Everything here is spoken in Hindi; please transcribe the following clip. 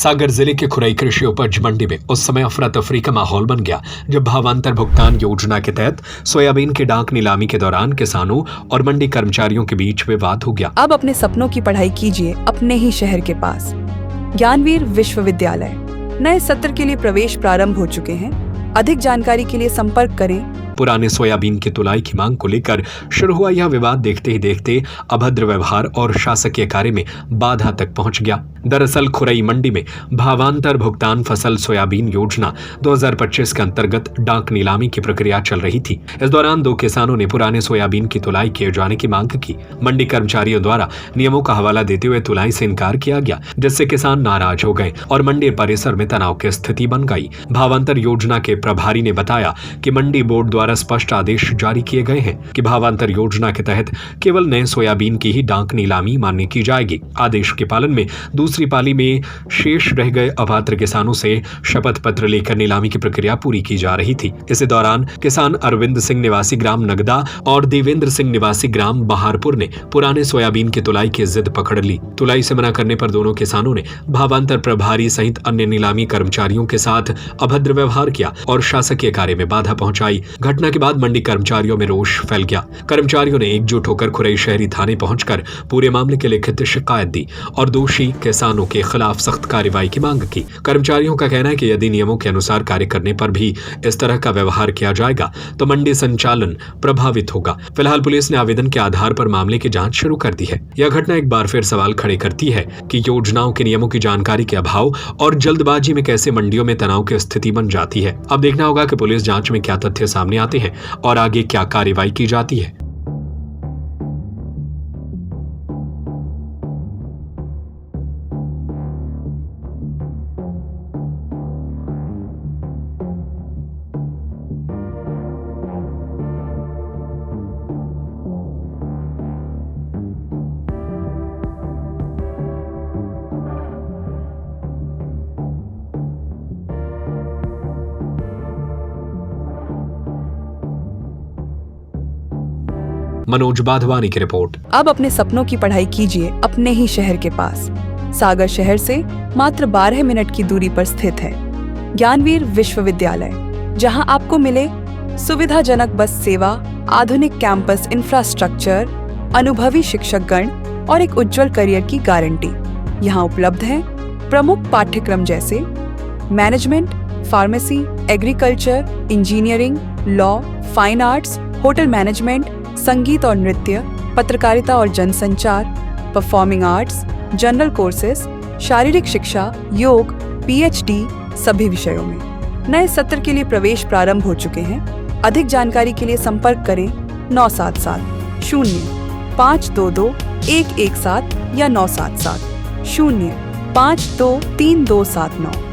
सागर जिले के खुरई कृषि उपज मंडी में उस समय अफरा तफरी का माहौल बन गया जब भावांतर भुगतान योजना के तहत सोयाबीन की डाक नीलामी के दौरान किसानों और मंडी कर्मचारियों के बीच विवाद हो गया। अब अपने सपनों की पढ़ाई कीजिए अपने ही शहर के पास। ज्ञानवीर विश्वविद्यालय नए सत्र के लिए प्रवेश प्रारंभ हो चुके हैं। अधिक जानकारी के लिए संपर्क करें। पुराने सोयाबीन की तुलाई की मांग को लेकर शुरू हुआ यह विवाद देखते ही देखते अभद्र व्यवहार और शासकीय कार्य में बाधा तक पहुंच गया। दरअसल खुरई मंडी में भावांतर भुगतान फसल सोयाबीन योजना 2025 के अंतर्गत डाक नीलामी की प्रक्रिया चल रही थी। इस दौरान दो किसानों ने पुराने सोयाबीन की तुलाई किए जाने की मांग की। मंडी कर्मचारियों द्वारा नियमों का हवाला देते हुए तुलाई से इनकार किया गया, जिससे किसान नाराज हो गए और मंडी परिसर में तनाव की स्थिति बन गई। भावांतर योजना के प्रभारी ने बताया कि मंडी बोर्ड द्वारा स्पष्ट आदेश जारी किए गए हैं कि भावांतर योजना के तहत केवल नए सोयाबीन की ही डाक नीलामी मान्य की जाएगी। आदेश के पालन में दूसरी पाली में शेष रह गए अपात्र किसानों से शपथ पत्र लेकर नीलामी की प्रक्रिया पूरी की जा रही थी। इसी दौरान किसान अरविंद सिंह निवासी ग्राम नगदा और देवेंद्र सिंह निवासी ग्राम बहारपुर ने पुराने सोयाबीन की तुलाई की जिद पकड़ ली। तुलाई से मना करने पर दोनों किसानों ने भावांतर प्रभारी सहित अन्य नीलामी कर्मचारियों के साथ अभद्र व्यवहार किया और शासकीय कार्य में बाधा पहुंचाई। घटना के बाद मंडी कर्मचारियों में रोष फैल गया। कर्मचारियों ने एकजुट होकर खुरई शहरी थाने पहुंचकर पूरे मामले की लिखित शिकायत दी और दोषी किसानों के खिलाफ सख्त कार्रवाई की मांग की। कर्मचारियों का कहना है कि यदि नियमों के अनुसार कार्य करने पर भी इस तरह का व्यवहार किया जाएगा तो मंडी संचालन प्रभावित होगा। फिलहाल पुलिस ने आवेदन के आधार पर मामले की जांच शुरू कर दी है। यह घटना एक बार फिर सवाल खड़े करती है कि योजनाओं के नियमों की जानकारी के अभाव और जल्दबाजी में कैसे मंडियों में तनाव की स्थिति बन जाती है। अब देखना होगा कि पुलिस जांच में क्या तथ्य सामने आते हैं और आगे क्या कार्रवाई की जाती है। मनोज बाधवानी की रिपोर्ट। अब अपने सपनों की पढ़ाई कीजिए अपने ही शहर के पास। सागर शहर से मात्र 12 मिनट की दूरी पर स्थित है ज्ञानवीर विश्वविद्यालय, जहां आपको मिले सुविधाजनक बस सेवा, आधुनिक कैंपस इंफ्रास्ट्रक्चर, अनुभवी शिक्षकगण और एक उज्जवल करियर की गारंटी। यहाँ उपलब्ध है प्रमुख पाठ्यक्रम जैसे management, pharmacy, agriculture, engineering, law, fine arts, hotel management, संगीत और नृत्य, पत्रकारिता और जनसंचार, परफॉर्मिंग आर्ट्स, जनरल कोर्सेज, शारीरिक शिक्षा, योग, पीएचडी सभी विषयों में। नए सत्र के लिए प्रवेश प्रारंभ हो चुके हैं। अधिक जानकारी के लिए संपर्क करें 977 0 522 117 या 977 0 523 279।